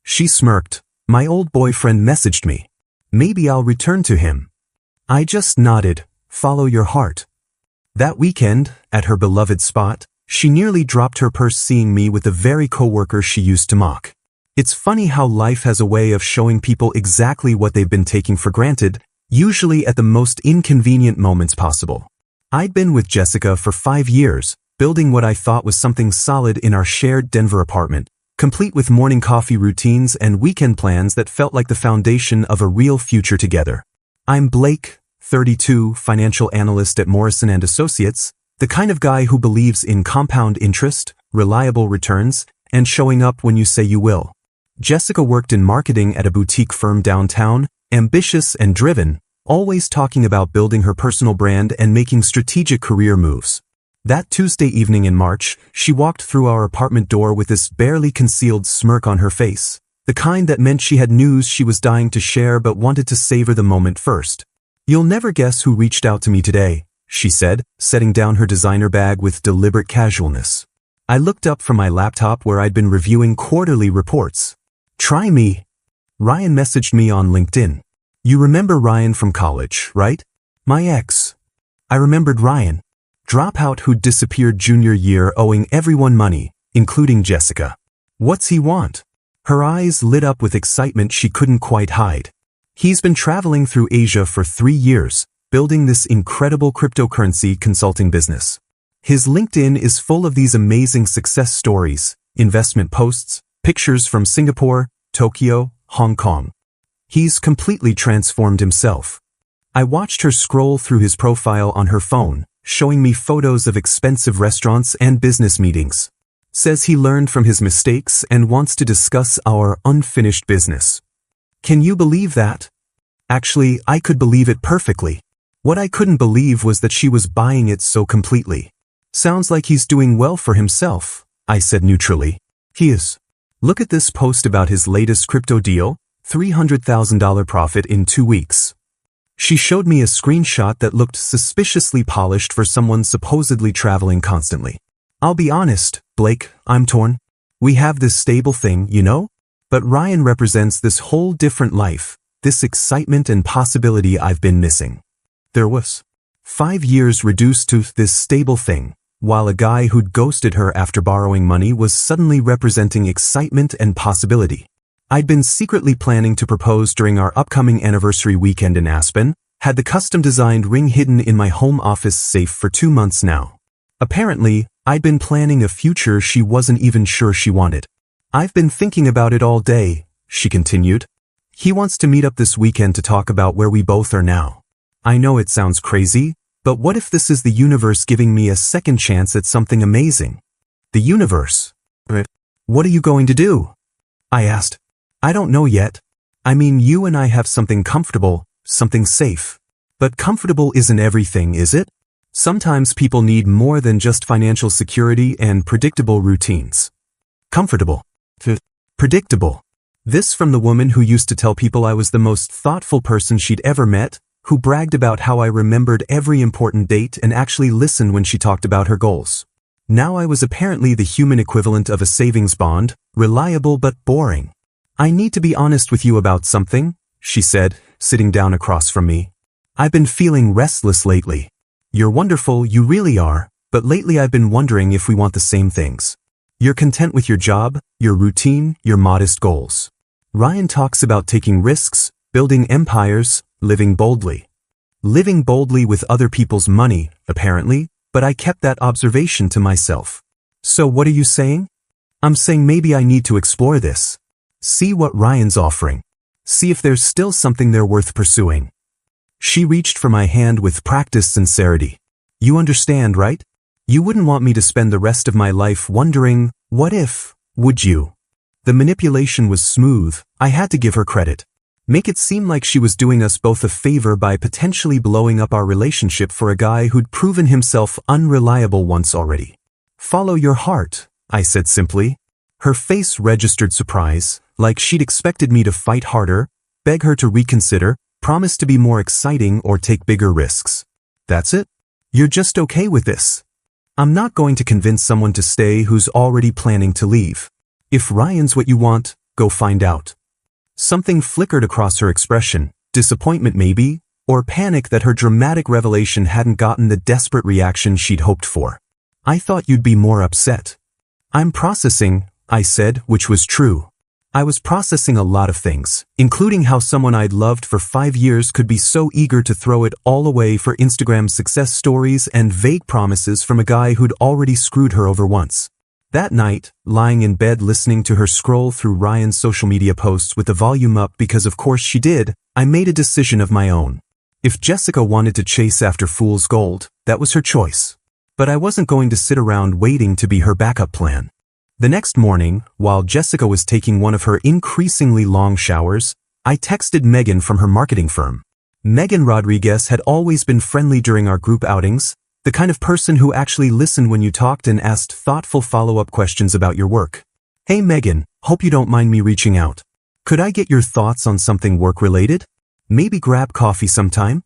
She smirked. My old boyfriend messaged me. Maybe I'll return to him. I just nodded. Follow your heart. That weekend, at her beloved spot, she nearly dropped her purse seeing me with the very coworker she used to mock. It's funny how life has a way of showing people exactly what they've been taking for granted, usually at the most inconvenient moments possible. I'd been with Jessica for 5 years, building what I thought was something solid in our shared Denver apartment, complete with morning coffee routines and weekend plans that felt like the foundation of a real future together. I'm Blake, 32, financial analyst at Morrison & Associates, the kind of guy who believes in compound interest, reliable returns, and showing up when you say you will. Jessica worked in marketing at a boutique firm downtown, ambitious and driven, always talking about building her personal brand and making strategic career moves. That Tuesday evening in March, she walked through our apartment door with this barely concealed smirk on her face, the kind that meant she had news she was dying to share but wanted to savor the moment first. You'll never guess who reached out to me today, she said, setting down her designer bag with deliberate casualness. I looked up from my laptop where I'd been reviewing quarterly reports. Try me. Ryan messaged me on LinkedIn. You remember Ryan from college, right? My ex. I remembered Ryan. Dropout who'd disappeared junior year owing everyone money, including Jessica. What's he want? Her eyes lit up with excitement she couldn't quite hide. He's been traveling through Asia for 3 years, building this incredible cryptocurrency consulting business. His LinkedIn is full of these amazing success stories, investment posts, pictures from Singapore, Tokyo, Hong Kong. He's completely transformed himself. I watched her scroll through his profile on her phone, showing me photos of expensive restaurants and business meetings. Says he learned from his mistakes and wants to discuss our unfinished business. Can you believe that? Actually, I could believe it perfectly. What I couldn't believe was that she was buying it so completely. Sounds like he's doing well for himself, I said neutrally. He is. Look at this post about his latest crypto deal, $300,000 profit in 2 weeks. She showed me a screenshot that looked suspiciously polished for someone supposedly traveling constantly. I'll be honest, Blake, I'm torn. We have this stable thing, you know? But Ryan represents this whole different life, this excitement and possibility I've been missing. There was 5 years reduced to this stable thing, while a guy who'd ghosted her after borrowing money was suddenly representing excitement and possibility. I'd been secretly planning to propose during our upcoming anniversary weekend in Aspen, had the custom-designed ring hidden in my home office safe for 2 months now. Apparently, I'd been planning a future she wasn't even sure she wanted. I've been thinking about it all day, she continued. He wants to meet up this weekend to talk about where we both are now. I know it sounds crazy, but what if this is the universe giving me a second chance at something amazing? The universe? What are you going to do? I asked. I don't know yet. I mean, you and I have something comfortable, something safe. But comfortable isn't everything, is it? Sometimes people need more than just financial security and predictable routines. Comfortable. Predictable. This from the woman who used to tell people I was the most thoughtful person she'd ever met, who bragged about how I remembered every important date and actually listened when she talked about her goals. Now I was apparently the human equivalent of a savings bond, reliable but boring. I need to be honest with you about something, she said, sitting down across from me. I've been feeling restless lately. You're wonderful, you really are, but lately I've been wondering if we want the same things. You're content with your job, your routine, your modest goals. Ryan talks about taking risks, building empires, living boldly. Living boldly with other people's money, apparently, but I kept that observation to myself. So what are you saying? I'm saying maybe I need to explore this. See what Ryan's offering. See if there's still something there worth pursuing. She reached for my hand with practiced sincerity. You understand, right? You wouldn't want me to spend the rest of my life wondering, what if, would you? The manipulation was smooth. I had to give her credit. Make it seem like she was doing us both a favor by potentially blowing up our relationship for a guy who'd proven himself unreliable once already. Follow your heart, I said simply. Her face registered surprise, like she'd expected me to fight harder, beg her to reconsider, promise to be more exciting or take bigger risks. That's it? You're just okay with this? I'm not going to convince someone to stay who's already planning to leave. If Ryan's what you want, Go find out. Something flickered across her expression, disappointment maybe, or panic that her dramatic revelation hadn't gotten the desperate reaction she'd hoped for. I thought you'd be more upset. I'm processing, I said, which was true. I was processing a lot of things, including how someone I'd loved for 5 years could be so eager to throw it all away for Instagram success stories and vague promises from a guy who'd already screwed her over once. That night, lying in bed listening to her scroll through Ryan's social media posts with the volume up because of course she did, I made a decision of my own. If Jessica wanted to chase after fool's gold, that was her choice. But I wasn't going to sit around waiting to be her backup plan. The next morning, while Jessica was taking one of her increasingly long showers, I texted Megan from her marketing firm. Megan Rodriguez had always been friendly during our group outings, the kind of person who actually listened when you talked and asked thoughtful follow-up questions about your work. Hey Megan, hope you don't mind me reaching out. Could I get your thoughts on something work-related? Maybe grab coffee sometime?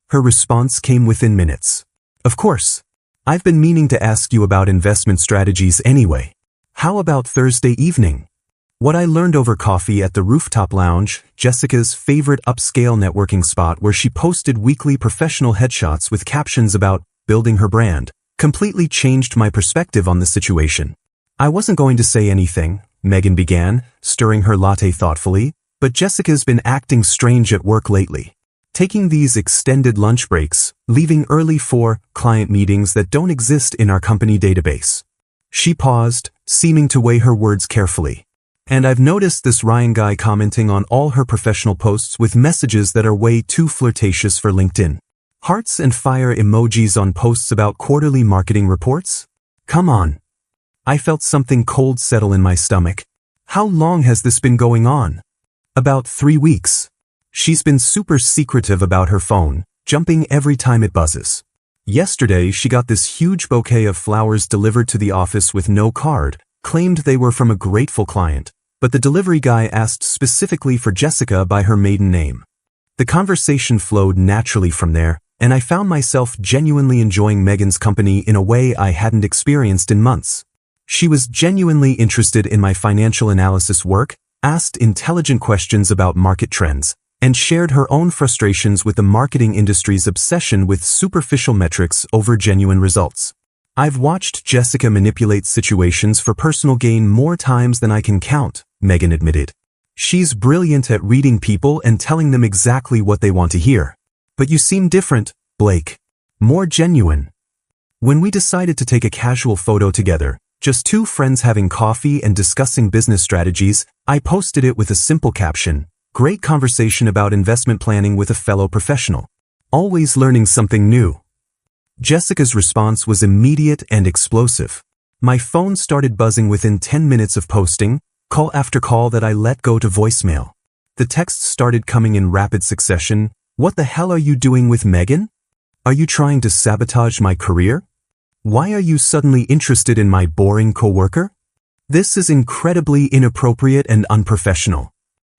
Her response came within minutes. Of course. I've been meaning to ask you about investment strategies anyway. How about Thursday evening? What I learned over coffee at the Rooftop Lounge, Jessica's favorite upscale networking spot where she posted weekly professional headshots with captions about building her brand, completely changed my perspective on the situation. I wasn't going to say anything, Megan began, stirring her latte thoughtfully, but Jessica's been acting strange at work lately. Taking these extended lunch breaks, leaving early for client meetings that don't exist in our company database. She paused, seeming to weigh her words carefully. And I've noticed this Ryan guy commenting on all her professional posts with messages that are way too flirtatious for LinkedIn. Hearts and fire emojis on posts about quarterly marketing reports? Come on. I felt something cold settle in my stomach. How long has this been going on? About 3 weeks. She's been super secretive about her phone, jumping every time it buzzes. Yesterday, she got this huge bouquet of flowers delivered to the office with no card, claimed they were from a grateful client, but the delivery guy asked specifically for Jessica by her maiden name. The conversation flowed naturally from there, and I found myself genuinely enjoying Megan's company in a way I hadn't experienced in months. She was genuinely interested in my financial analysis work, asked intelligent questions about market trends, and shared her own frustrations with the marketing industry's obsession with superficial metrics over genuine results. I've watched Jessica manipulate situations for personal gain more times than I can count, Megan admitted. She's brilliant at reading people and telling them exactly what they want to hear. But you seem different, Blake. More genuine. When we decided to take a casual photo together, just two friends having coffee and discussing business strategies, I posted it with a simple caption, "Great conversation about investment planning with a fellow professional. Always learning something new." Jessica's response was immediate and explosive. My phone started buzzing within 10 minutes of posting, call after call that I let go to voicemail. The texts started coming in rapid succession. What the hell are you doing with Megan? Are you trying to sabotage my career? Why are you suddenly interested in my boring coworker? This is incredibly inappropriate and unprofessional.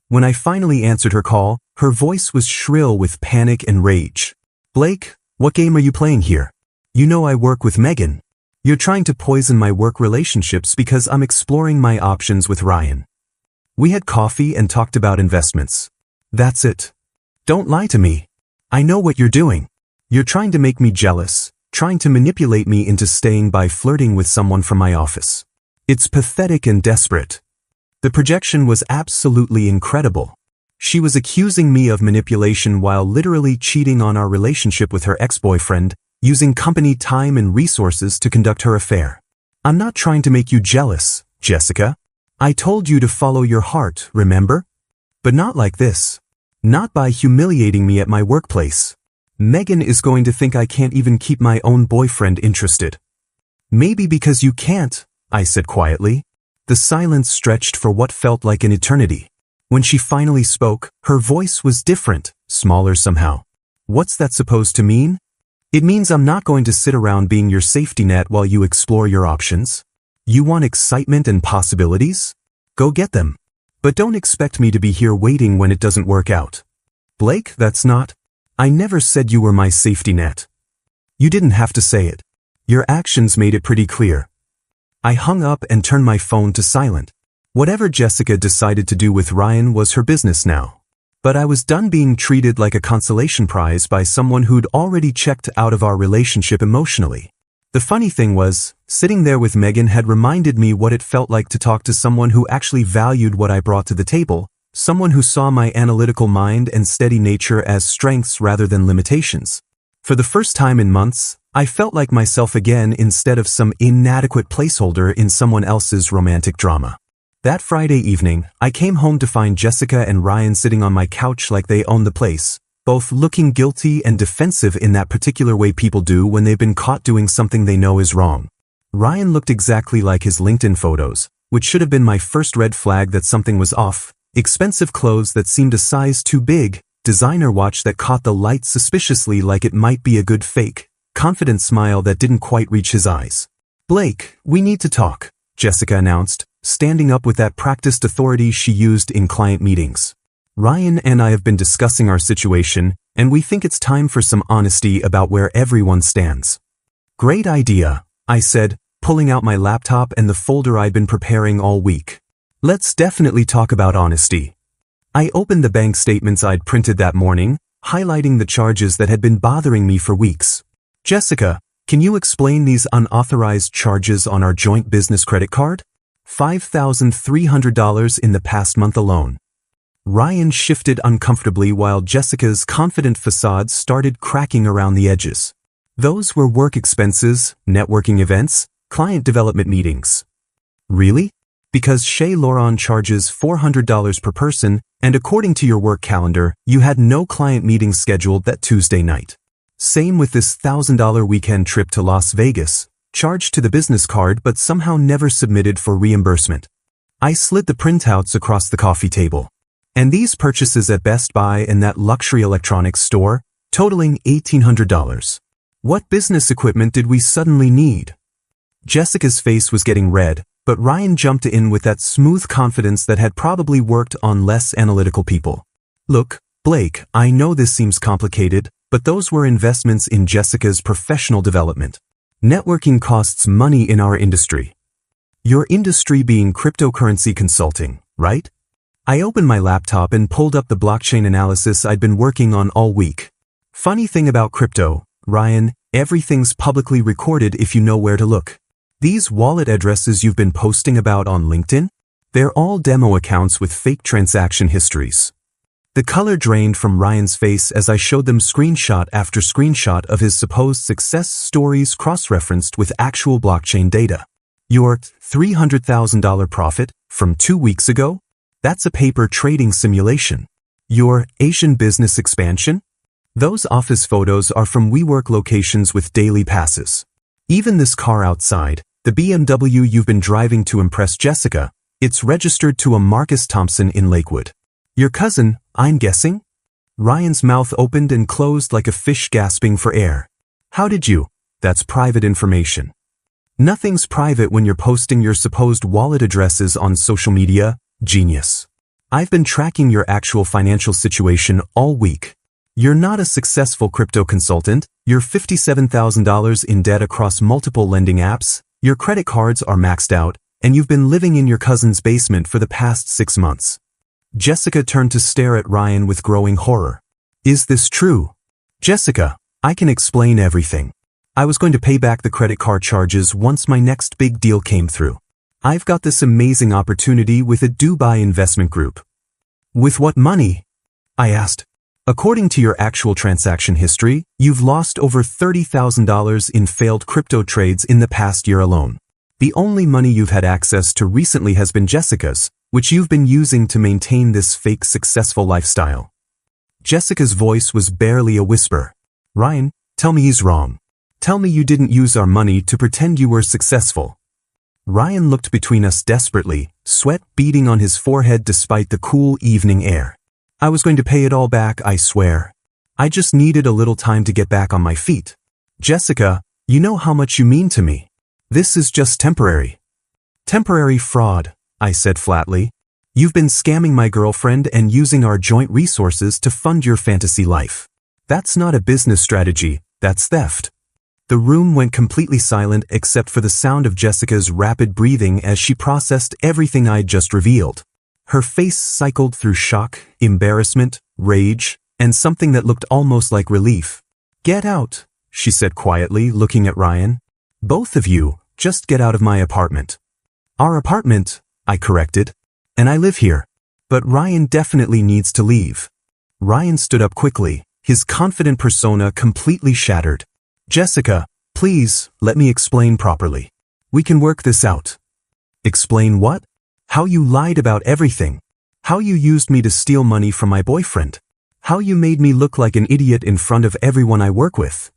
When I finally answered her call, her voice was shrill with panic and rage. Blake, what game are you playing here? You know I work with Megan. You're trying to poison my work relationships because I'm exploring my options with Ryan. We had coffee and talked about investments. That's it. Don't lie to me. I know what you're doing. You're trying to make me jealous, trying to manipulate me into staying by flirting with someone from my office. It's pathetic and desperate. The projection was absolutely incredible. She was accusing me of manipulation while literally cheating on our relationship with her ex-boyfriend, using company time and resources to conduct her affair. I'm not trying to make you jealous, Jessica. I told you to follow your heart, remember? But not like this. Not by humiliating me at my workplace. Megan is going to think I can't even keep my own boyfriend interested. Maybe because you can't, I said quietly. The silence stretched for what felt like an eternity. When she finally spoke, her voice was different, smaller somehow. What's that supposed to mean? It means I'm not going to sit around being your safety net while you explore your options. You want excitement and possibilities? Go get them. But don't expect me to be here waiting when it doesn't work out. Blake, that's not. I never said you were my safety net. You didn't have to say it. Your actions made it pretty clear. I hung up and turned my phone to silent. Whatever Jessica decided to do with Ryan was her business now. But I was done being treated like a consolation prize by someone who'd already checked out of our relationship emotionally. The funny thing was, sitting there with Megan had reminded me what it felt like to talk to someone who actually valued what I brought to the table, someone who saw my analytical mind and steady nature as strengths rather than limitations. For the first time in months, I felt like myself again instead of some inadequate placeholder in someone else's romantic drama. That Friday evening, I came home to find Jessica and Ryan sitting on my couch like they owned the place, both looking guilty and defensive in that particular way people do when they've been caught doing something they know is wrong. Ryan looked exactly like his LinkedIn photos, which should have been my first red flag that something was off. Expensive clothes that seemed a size too big, designer watch that caught the light suspiciously like it might be a good fake, confident smile that didn't quite reach his eyes. "Blake, we need to talk," Jessica announced, standing up with that practiced authority she used in client meetings. "Ryan and I have been discussing our situation, and we think it's time for some honesty about where everyone stands." "Great idea," I said, pulling out my laptop and the folder I'd been preparing all week. "Let's definitely talk about honesty." I opened the bank statements I'd printed that morning, highlighting the charges that had been bothering me for weeks. "Jessica, can you explain these unauthorized charges on our joint business credit card? $5,300 in the past month alone." Ryan shifted uncomfortably while Jessica's confident facade started cracking around the edges. "Those were work expenses, networking events, client development meetings." "Really? Because Chez Laurent charges $400 per person, and according to your work calendar, you had no client meetings scheduled that Tuesday night. Same with this $1,000 weekend trip to Las Vegas, charged to the business card but somehow never submitted for reimbursement." I slid the printouts across the coffee table. "And these purchases at Best Buy and that luxury electronics store, totaling $1,800. What business equipment did we suddenly need?" Jessica's face was getting red, but Ryan jumped in with that smooth confidence that had probably worked on less analytical people. "Look, Blake, I know this seems complicated, but those were investments in Jessica's professional development. Networking costs money in our industry." "Your industry being cryptocurrency consulting, right?" I opened my laptop and pulled up the blockchain analysis I'd been working on all week. "Funny thing about crypto, Ryan, everything's publicly recorded if you know where to look. These wallet addresses you've been posting about on LinkedIn? They're all demo accounts with fake transaction histories." The color drained from Ryan's face as I showed them screenshot after screenshot of his supposed success stories cross-referenced with actual blockchain data. "Your $300,000 profit from 2 weeks ago? That's a paper trading simulation. Your Asian business expansion? Those office photos are from WeWork locations with daily passes. Even this car outside, the BMW you've been driving to impress Jessica, it's registered to a Marcus Thompson in Lakewood. Your cousin, I'm guessing?" Ryan's mouth opened and closed like a fish gasping for air. "How did you? That's private information." "Nothing's private when you're posting your supposed wallet addresses on social media, genius. I've been tracking your actual financial situation all week. You're not a successful crypto consultant, you're $57,000 in debt across multiple lending apps, your credit cards are maxed out, and you've been living in your cousin's basement for the past 6 months. Jessica turned to stare at Ryan with growing horror. "Is this true?" "Jessica, I can explain everything. I was going to pay back the credit card charges once my next big deal came through. I've got this amazing opportunity with a Dubai investment group." "With what money?" I asked. "According to your actual transaction history, you've lost over $30,000 in failed crypto trades in the past year alone. The only money you've had access to recently has been Jessica's, which you've been using to maintain this fake successful lifestyle." Jessica's voice was barely a whisper. "Ryan, tell me he's wrong. Tell me you didn't use our money to pretend you were successful." Ryan looked between us desperately, sweat beading on his forehead despite the cool evening air. "I was going to pay it all back, I swear. I just needed a little time to get back on my feet. Jessica, you know how much you mean to me. This is just temporary." "Temporary fraud," I said flatly. "You've been scamming my girlfriend and using our joint resources to fund your fantasy life. That's not a business strategy, that's theft." The room went completely silent except for the sound of Jessica's rapid breathing as she processed everything I'd just revealed. Her face cycled through shock, embarrassment, rage, and something that looked almost like relief. "Get out," she said quietly, looking at Ryan. "Both of you, just get out of my apartment." "Our apartment," I corrected. "And I live here. But Ryan definitely needs to leave." Ryan stood up quickly, his confident persona completely shattered. "Jessica, please, let me explain properly. We can work this out." "Explain what?" "How you lied about everything. How you used me to steal money from my boyfriend. How you made me look like an idiot in front of everyone I work with."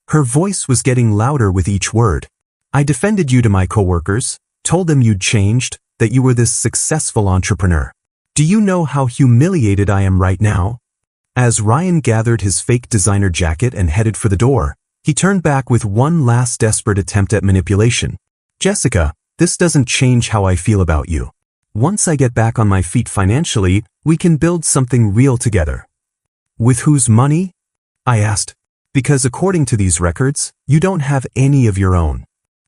Her voice was getting louder with each word. "I defended you to my coworkers, told them you'd changed, that you were this successful entrepreneur. Do you know how humiliated I am right now?" As Ryan gathered his fake designer jacket and headed for the door, he turned back with one last desperate attempt at manipulation. "Jessica, this doesn't change how I feel about you. Once I get back on my feet financially, we can build something real together." "With whose money?" I asked. "Because according to these records, you don't have any of your own."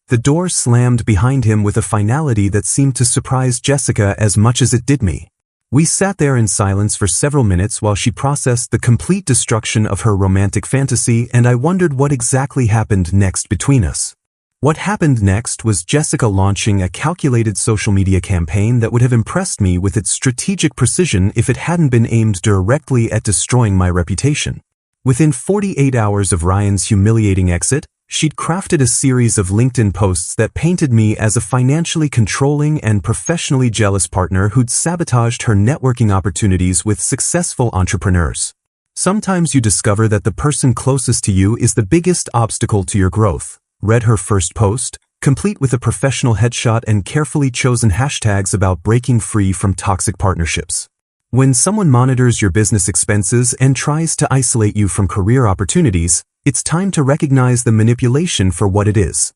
The door slammed behind him with a finality that seemed to surprise Jessica as much as it did me. We sat there in silence for several minutes while she processed the complete destruction of her romantic fantasy, and I wondered what exactly happened next between us. What happened next was Jessica launching a calculated social media campaign that would have impressed me with its strategic precision if it hadn't been aimed directly at destroying my reputation. Within 48 hours of Ryan's humiliating exit, she'd crafted a series of LinkedIn posts that painted me as a financially controlling and professionally jealous partner who'd sabotaged her networking opportunities with successful entrepreneurs. "Sometimes you discover that the person closest to you is the biggest obstacle to your growth," read her first post, complete with a professional headshot and carefully chosen hashtags about breaking free from toxic partnerships. When someone monitors your business expenses and tries to isolate you from career opportunities, it's time to recognize the manipulation for what it is.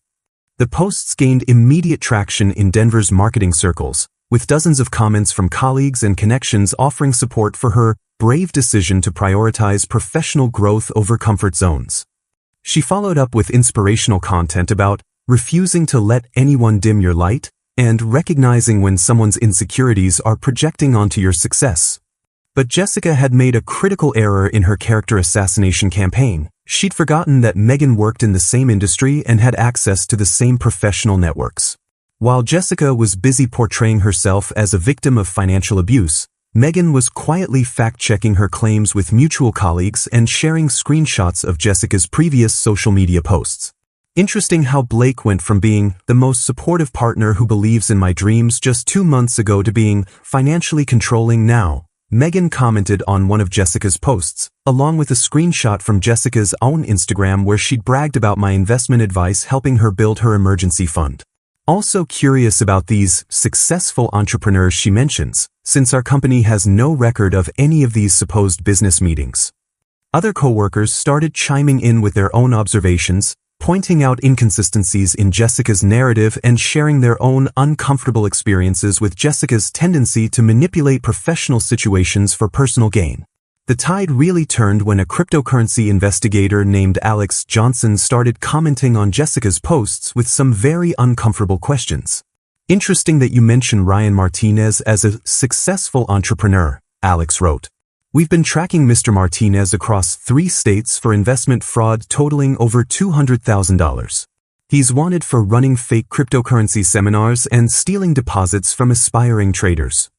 The posts gained immediate traction in Denver's marketing circles, with dozens of comments from colleagues and connections offering support for her brave decision to prioritize professional growth over comfort zones. She followed up with inspirational content about refusing to let anyone dim your light and recognizing when someone's insecurities are projecting onto your success. But Jessica had made a critical error in her character assassination campaign. She'd forgotten that Megan worked in the same industry and had access to the same professional networks. While Jessica was busy portraying herself as a victim of financial abuse, Megan was quietly fact-checking her claims with mutual colleagues and sharing screenshots of Jessica's previous social media posts. Interesting how Blake went from being the most supportive partner who believes in my dreams just 2 months ago to being financially controlling now. Megan commented on one of Jessica's posts, along with a screenshot from Jessica's own Instagram where she'd bragged about my investment advice helping her build her emergency fund. Also curious about these successful entrepreneurs she mentions, since our company has no record of any of these supposed business meetings. Other coworkers started chiming in with their own observations, pointing out inconsistencies in Jessica's narrative and sharing their own uncomfortable experiences with Jessica's tendency to manipulate professional situations for personal gain. The tide really turned when a cryptocurrency investigator named Alex Johnson started commenting on Jessica's posts with some very uncomfortable questions. "Interesting that you mention Ryan Martinez as a successful entrepreneur," Alex wrote. "We've been tracking Mr. Martinez across 3 states for investment fraud totaling over $200,000. He's wanted for running fake cryptocurrency seminars and stealing deposits from aspiring traders."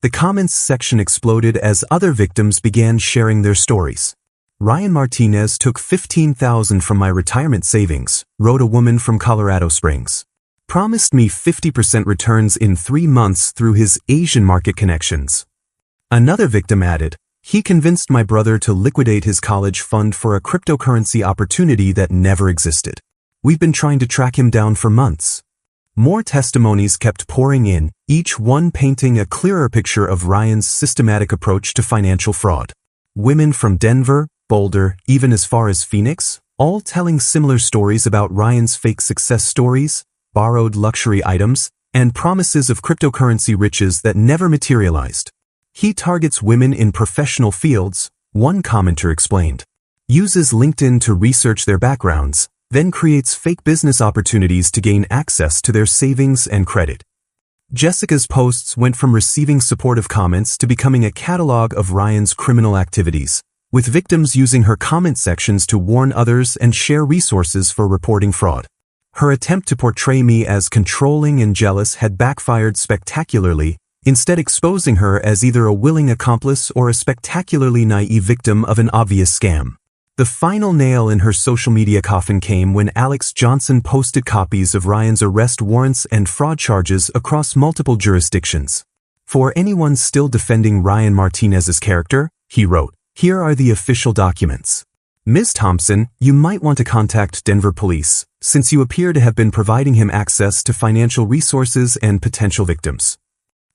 The comments section exploded as other victims began sharing their stories. "Ryan Martinez took $15,000 from my retirement savings," wrote a woman from Colorado Springs. "Promised me 50% returns in 3 months through his Asian market connections." Another victim added, "He convinced my brother to liquidate his college fund for a cryptocurrency opportunity that never existed. We've been trying to track him down for months." More testimonies kept pouring in, each one painting a clearer picture of Ryan's systematic approach to financial fraud. Women from Denver, Boulder, even as far as Phoenix, all telling similar stories about Ryan's fake success stories, borrowed luxury items, and promises of cryptocurrency riches that never materialized. "He targets women in professional fields," one commenter explained. "Uses LinkedIn to research their backgrounds, then creates fake business opportunities to gain access to their savings and credit. Jessica's posts went from receiving supportive comments to becoming a catalog of Ryan's criminal activities, with victims using her comment sections to warn others and share resources for reporting fraud. Her attempt to portray me as controlling and jealous had backfired spectacularly, instead exposing her as either a willing accomplice or a spectacularly naive victim of an obvious scam. The final nail in her social media coffin came when Alex Johnson posted copies of Ryan's arrest warrants and fraud charges across multiple jurisdictions. For anyone still defending Ryan Martinez's character, he wrote, "Here are the official documents. Ms. Thompson, you might want to contact Denver police, since you appear to have been providing him access to financial resources and potential victims."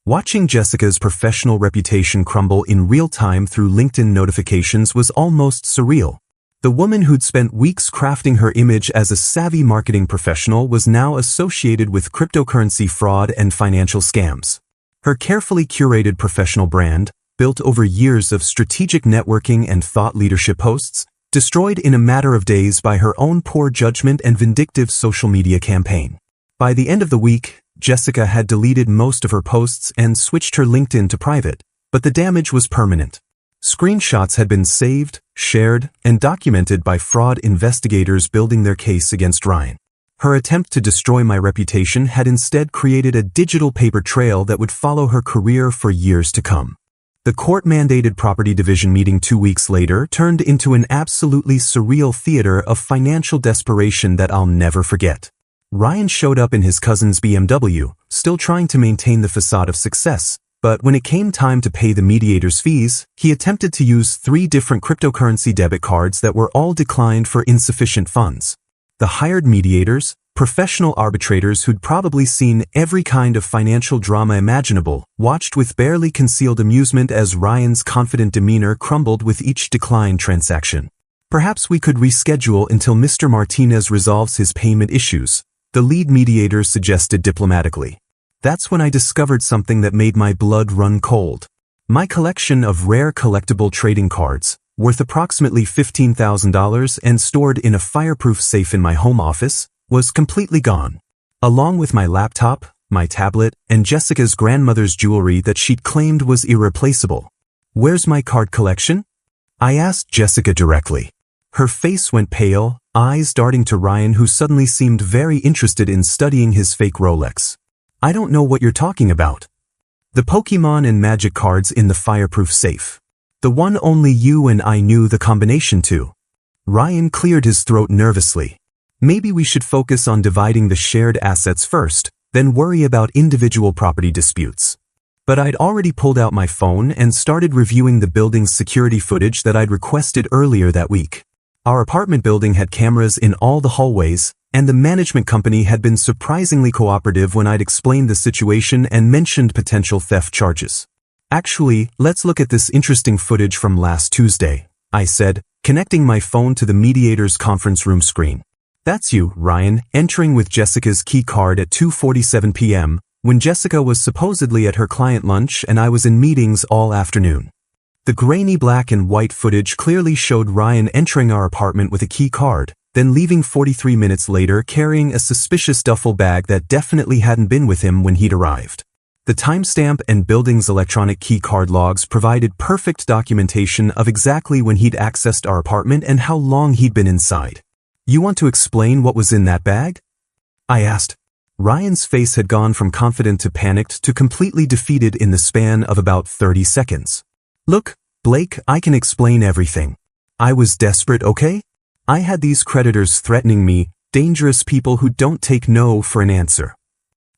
Watching Jessica's professional reputation crumble in real time through LinkedIn notifications was almost surreal. The woman who'd spent weeks crafting her image as a savvy marketing professional was now associated with cryptocurrency fraud and financial scams. Her carefully curated professional brand, built over years of strategic networking and thought leadership posts, destroyed in a matter of days by her own poor judgment and vindictive social media campaign. By the end of the week, Jessica had deleted most of her posts and switched her LinkedIn to private, but the damage was permanent. Screenshots had been saved, shared, and documented by fraud investigators building their case against Ryan. Her attempt to destroy my reputation had instead created a digital paper trail that would follow her career for years to come. The court-mandated property division meeting 2 weeks later turned into an absolutely surreal theater of financial desperation that I'll never forget. Ryan showed up in his cousin's BMW, still trying to maintain the facade of success, but when it came time to pay the mediator's fees, he attempted to use 3 different cryptocurrency debit cards that were all declined for insufficient funds. The hired mediators, professional arbitrators who'd probably seen every kind of financial drama imaginable, watched with barely concealed amusement as Ryan's confident demeanor crumbled with each declined transaction. "Perhaps we could reschedule until Mr. Martinez resolves his payment issues," the lead mediator suggested diplomatically. That's when I discovered something that made my blood run cold. My collection of rare collectible trading cards, worth approximately $15,000 and stored in a fireproof safe in my home office, was completely gone. Along with my laptop, my tablet, and Jessica's grandmother's jewelry that she'd claimed was irreplaceable. "Where's my card collection?" I asked Jessica directly. Her face went pale, eyes darting to Ryan, who suddenly seemed very interested in studying his fake Rolex. "I don't know what you're talking about." "The Pokemon and Magic cards in the fireproof safe. The one only you and I knew the combination to." Ryan cleared his throat nervously. "Maybe we should focus on dividing the shared assets first, then worry about individual property disputes." But I'd already pulled out my phone and started reviewing the building's security footage that I'd requested earlier that week. Our apartment building had cameras in all the hallways, and the management company had been surprisingly cooperative when I'd explained the situation and mentioned potential theft charges. "Actually, let's look at this interesting footage from last Tuesday," I said, connecting my phone to the mediator's conference room screen. "That's you, Ryan, entering with Jessica's key card at 2:47 p.m., when Jessica was supposedly at her client lunch and I was in meetings all afternoon." The grainy black and white footage clearly showed Ryan entering our apartment with a key card, then leaving 43 minutes later carrying a suspicious duffel bag that definitely hadn't been with him when he'd arrived. The timestamp and building's electronic key card logs provided perfect documentation of exactly when he'd accessed our apartment and how long he'd been inside. "You want to explain what was in that bag?" I asked. Ryan's face had gone from confident to panicked to completely defeated in the span of about 30 seconds. "Look, Blake, I can explain everything. I was desperate, okay? I had these creditors threatening me, dangerous people who don't take no for an answer.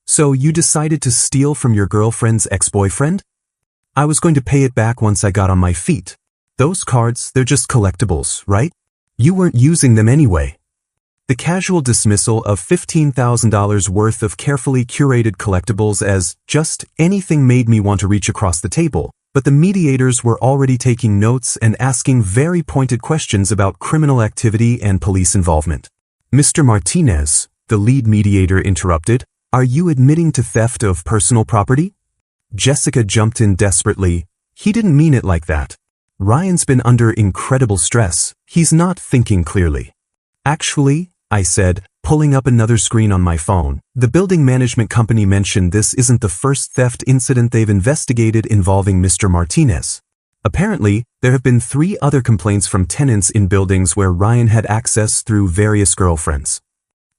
So you decided to steal from your girlfriend's ex-boyfriend? I was going to pay it back once I got on my feet. Those cards, they're just collectibles, right? You weren't using them anyway." The casual dismissal of $15,000 worth of carefully curated collectibles as just anything made me want to reach across the table, but the mediators were already taking notes and asking very pointed questions about criminal activity and police involvement. "Mr. Martinez," the lead mediator interrupted, "are you admitting to theft of personal property?" Jessica jumped in desperately. "He didn't mean it like that. Ryan's been under incredible stress. He's not thinking clearly. Actually, I said, pulling up another screen on my phone. The building management company mentioned this isn't the first theft incident they've investigated involving Mr. Martinez. Apparently, there have been 3 other complaints from tenants in buildings where Ryan had access through various girlfriends.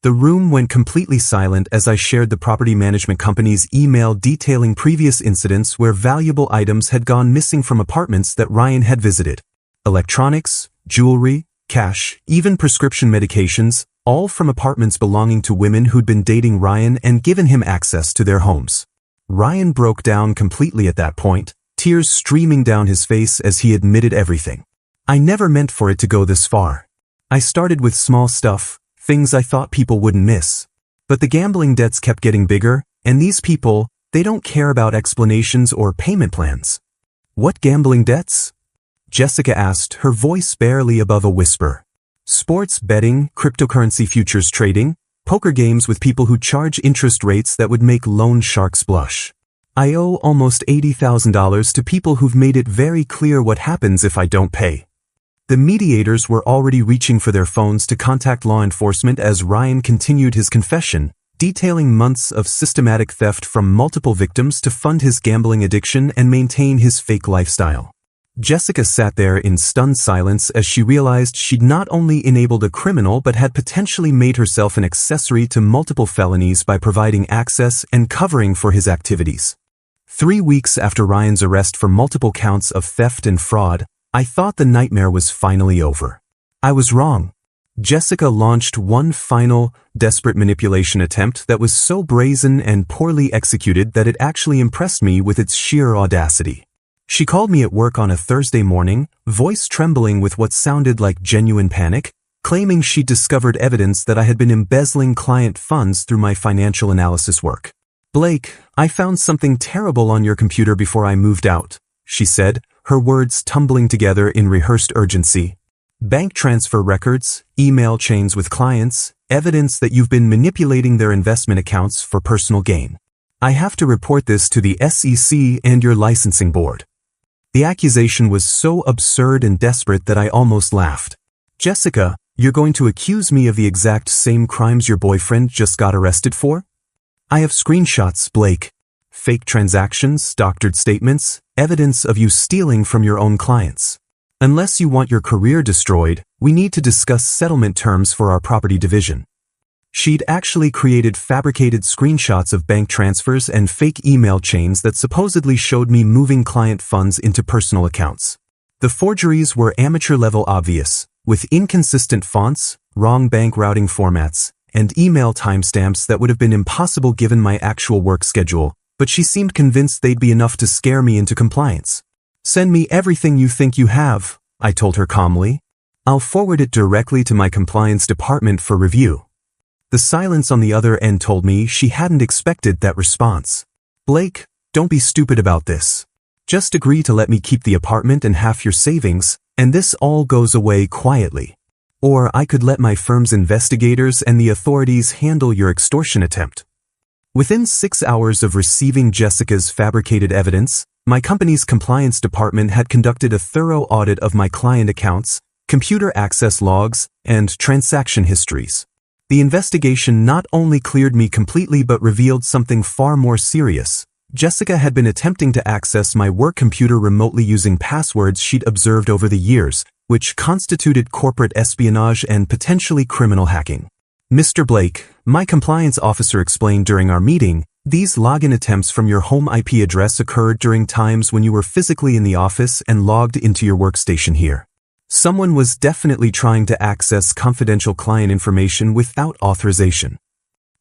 The room went completely silent as I shared the property management company's email detailing previous incidents where valuable items had gone missing from apartments that Ryan had visited. Electronics, jewelry, cash, even prescription medications, all from apartments belonging to women who'd been dating Ryan and given him access to their homes. Ryan broke down completely at that point, tears streaming down his face as he admitted everything. I never meant for it to go this far. I started with small stuff, things I thought people wouldn't miss. But the gambling debts kept getting bigger, and these people, they don't care about explanations or payment plans. What gambling debts? Jessica asked, her voice barely above a whisper. Sports betting, cryptocurrency futures trading, poker games with people who charge interest rates that would make loan sharks blush. I owe almost $80,000 to people who've made it very clear what happens if I don't pay. The mediators were already reaching for their phones to contact law enforcement as Ryan continued his confession, detailing months of systematic theft from multiple victims to fund his gambling addiction and maintain his fake lifestyle. Jessica sat there in stunned silence as she realized she'd not only enabled a criminal but had potentially made herself an accessory to multiple felonies by providing access and covering for his activities. 3 weeks after Ryan's arrest for multiple counts of theft and fraud, I thought the nightmare was finally over. I was wrong. Jessica launched one final, desperate manipulation attempt that was so brazen and poorly executed that it actually impressed me with its sheer audacity. She called me at work on a Thursday morning, voice trembling with what sounded like genuine panic, claiming she'd discovered evidence that I had been embezzling client funds through my financial analysis work. "Blake, I found something terrible on your computer before I moved out," she said, her words tumbling together in rehearsed urgency. "Bank transfer records, email chains with clients, evidence that you've been manipulating their investment accounts for personal gain. I have to report this to the SEC and your licensing board." The accusation was so absurd and desperate that I almost laughed. "Jessica, you're going to accuse me of the exact same crimes your boyfriend just got arrested for? I have screenshots, Blake. Fake transactions, doctored statements, evidence of you stealing from your own clients. Unless you want your career destroyed, we need to discuss settlement terms for our property division." She'd actually created fabricated screenshots of bank transfers and fake email chains that supposedly showed me moving client funds into personal accounts. The forgeries were amateur-level obvious, with inconsistent fonts, wrong bank routing formats, and email timestamps that would have been impossible given my actual work schedule, but she seemed convinced they'd be enough to scare me into compliance. "Send me everything you think you have," I told her calmly. "I'll forward it directly to my compliance department for review." The silence on the other end told me she hadn't expected that response. "Blake, don't be stupid about this. Just agree to let me keep the apartment and half your savings, and this all goes away quietly. Or I could let my firm's investigators and the authorities handle your extortion attempt." Within 6 hours of receiving Jessica's fabricated evidence, my company's compliance department had conducted a thorough audit of my client accounts, computer access logs, and transaction histories. The investigation not only cleared me completely but revealed something far more serious. Jessica had been attempting to access my work computer remotely using passwords she'd observed over the years, which constituted corporate espionage and potentially criminal hacking. "Mr. Blake," my compliance officer explained during our meeting, "these login attempts from your home IP address occurred during times when you were physically in the office and logged into your workstation here. Someone was definitely trying to access confidential client information without authorization."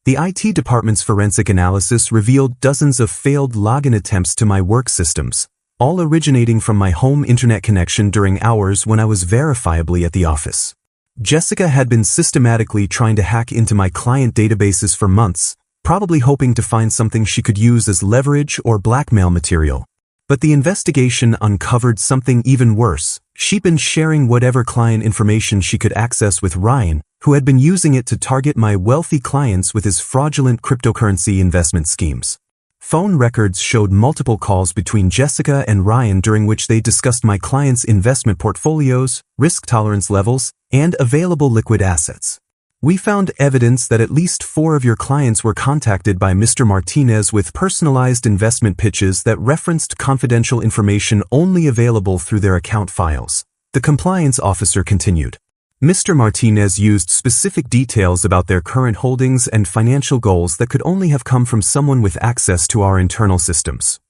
The IT department's forensic analysis revealed dozens of failed login attempts to my work systems, all originating from my home internet connection during hours when I was verifiably at the office. Jessica had been systematically trying to hack into my client databases for months, probably hoping to find something she could use as leverage or blackmail material. But the investigation uncovered something even worse. She'd been sharing whatever client information she could access with Ryan, who had been using it to target my wealthy clients with his fraudulent cryptocurrency investment schemes. Phone records showed multiple calls between Jessica and Ryan during which they discussed my clients' investment portfolios, risk tolerance levels, and available liquid assets. We found evidence that at least 4 of your clients were contacted by Mr. Martinez with personalized investment pitches that referenced confidential information only available through their account files. The compliance officer continued. Mr. Martinez used specific details about their current holdings and financial goals that could only have come from someone with access to our internal systems.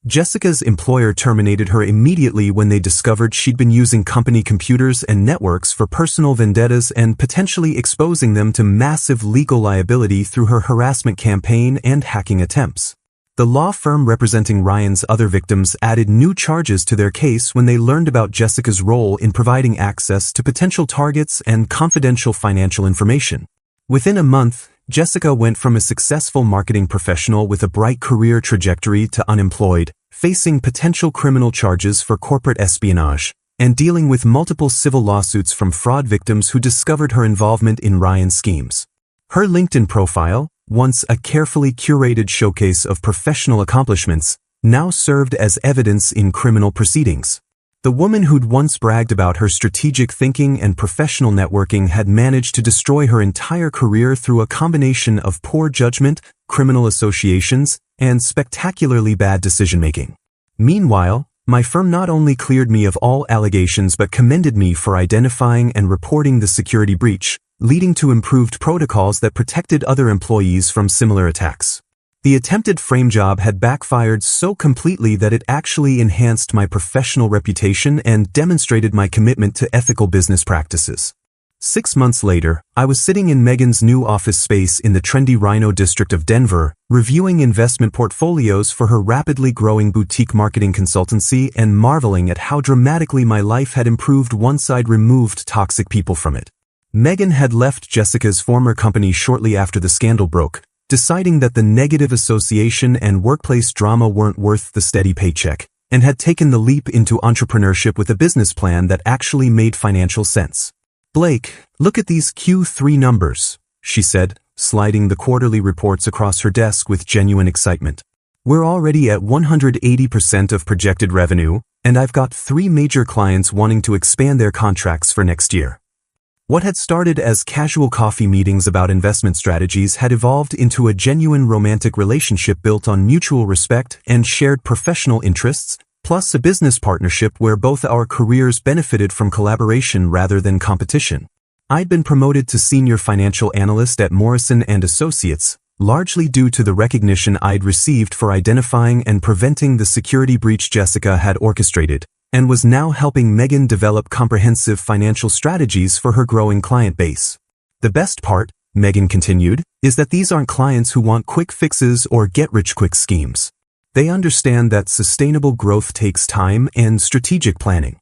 Jessica's employer terminated her immediately when they discovered she'd been using company computers and networks for personal vendettas and potentially exposing them to massive legal liability through her harassment campaign and hacking attempts. The law firm representing Ryan's other victims added new charges to their case when they learned about Jessica's role in providing access to potential targets and confidential financial information. Within a month, Jessica went from a successful marketing professional with a bright career trajectory to unemployed, facing potential criminal charges for corporate espionage, and dealing with multiple civil lawsuits from fraud victims who discovered her involvement in Ryan's schemes. Her LinkedIn profile, once a carefully curated showcase of professional accomplishments, now served as evidence in criminal proceedings. The woman who'd once bragged about her strategic thinking and professional networking had managed to destroy her entire career through a combination of poor judgment, criminal associations, and spectacularly bad decision-making. Meanwhile, my firm not only cleared me of all allegations but commended me for identifying and reporting the security breach, leading to improved protocols that protected other employees from similar attacks. The attempted frame job had backfired so completely that it actually enhanced my professional reputation and demonstrated my commitment to ethical business practices. 6 months later, I was sitting in Megan's new office space in the trendy Rhino district of Denver, reviewing investment portfolios for her rapidly growing boutique marketing consultancy and marveling at how dramatically my life had improved once I'd removed toxic people from it. Megan had left Jessica's former company shortly after the scandal broke, deciding that the negative association and workplace drama weren't worth the steady paycheck, and had taken the leap into entrepreneurship with a business plan that actually made financial sense. "Blake, look at these Q3 numbers," she said, sliding the quarterly reports across her desk with genuine excitement. "We're already at 180% of projected revenue, and I've got 3 major clients wanting to expand their contracts for next year." What had started as casual coffee meetings about investment strategies had evolved into a genuine romantic relationship built on mutual respect and shared professional interests, plus a business partnership where both our careers benefited from collaboration rather than competition. I'd been promoted to senior financial analyst at Morrison & Associates, largely due to the recognition I'd received for identifying and preventing the security breach Jessica had orchestrated, and was now helping Megan develop comprehensive financial strategies for her growing client base. "The best part," Megan continued, "is that these aren't clients who want quick fixes or get-rich-quick schemes. They understand that sustainable growth takes time and strategic planning."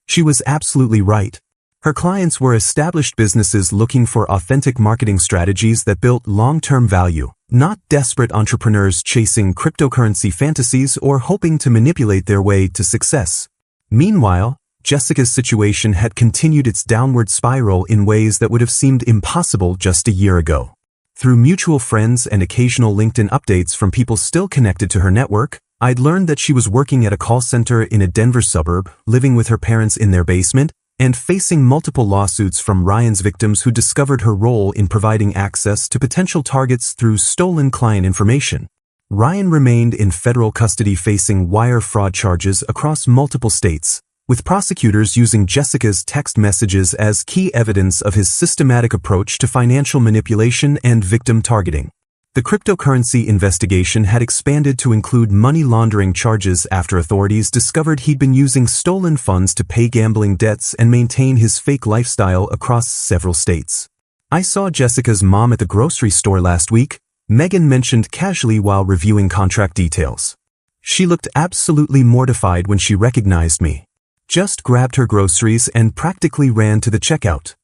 She was absolutely right. Her clients were established businesses looking for authentic marketing strategies that built long-term value, not desperate entrepreneurs chasing cryptocurrency fantasies or hoping to manipulate their way to success. Meanwhile, Jessica's situation had continued its downward spiral in ways that would have seemed impossible just a year ago. Through mutual friends and occasional LinkedIn updates from people still connected to her network, I'd learned that she was working at a call center in a Denver suburb, living with her parents in their basement, and facing multiple lawsuits from Ryan's victims who discovered her role in providing access to potential targets through stolen client information. Ryan remained in federal custody facing wire fraud charges across multiple states, with prosecutors using Jessica's text messages as key evidence of his systematic approach to financial manipulation and victim targeting. The cryptocurrency investigation had expanded to include money laundering charges after authorities discovered he'd been using stolen funds to pay gambling debts and maintain his fake lifestyle across several states. "I saw Jessica's mom at the grocery store last week," Megan mentioned casually while reviewing contract details. "She looked absolutely mortified when she recognized me. Just grabbed her groceries and practically ran to the checkout."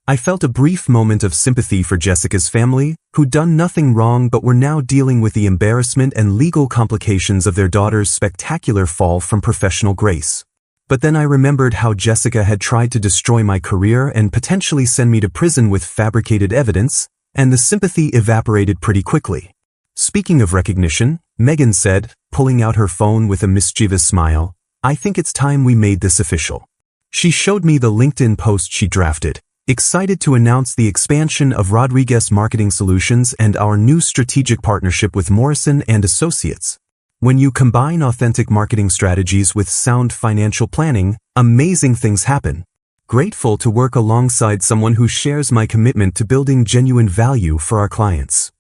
I felt a brief moment of sympathy for Jessica's family, who'd done nothing wrong but were now dealing with the embarrassment and legal complications of their daughter's spectacular fall from professional grace. But then I remembered how Jessica had tried to destroy my career and potentially send me to prison with fabricated evidence, and the sympathy evaporated pretty quickly. "Speaking of recognition," Megan said, pulling out her phone with a mischievous smile, "I think it's time we made this official." She showed me the LinkedIn post she drafted, Excited to announce the expansion of Rodriguez Marketing Solutions and our new strategic partnership with Morrison & Associates. When you combine authentic marketing strategies with sound financial planning, amazing things happen. Grateful to work alongside someone who shares my commitment to building genuine value for our clients.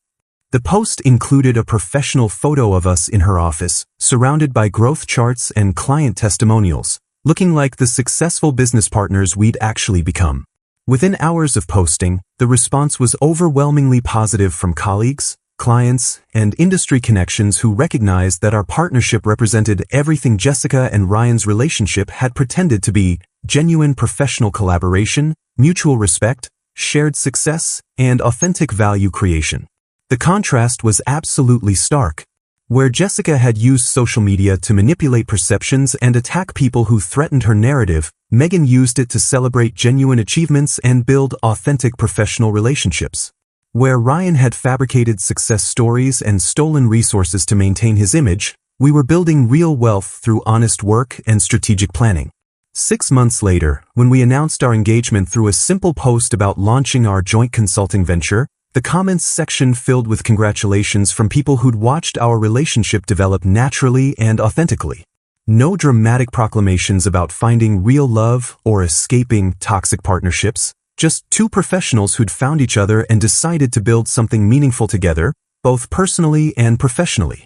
The post included a professional photo of us in her office, surrounded by growth charts and client testimonials, looking like the successful business partners we'd actually become. Within hours of posting, the response was overwhelmingly positive from colleagues, clients, and industry connections who recognized that our partnership represented everything Jessica and Ryan's relationship had pretended to be: genuine professional collaboration, mutual respect, shared success, and authentic value creation. The contrast was absolutely stark. Where Jessica had used social media to manipulate perceptions and attack people who threatened her narrative, Megan used it to celebrate genuine achievements and build authentic professional relationships. Where Ryan had fabricated success stories and stolen resources to maintain his image, we were building real wealth through honest work and strategic planning. 6 months later, when we announced our engagement through a simple post about launching our joint consulting venture, the comments section filled with congratulations from people who'd watched our relationship develop naturally and authentically. No dramatic proclamations about finding real love or escaping toxic partnerships, just two professionals who'd found each other and decided to build something meaningful together, both personally and professionally.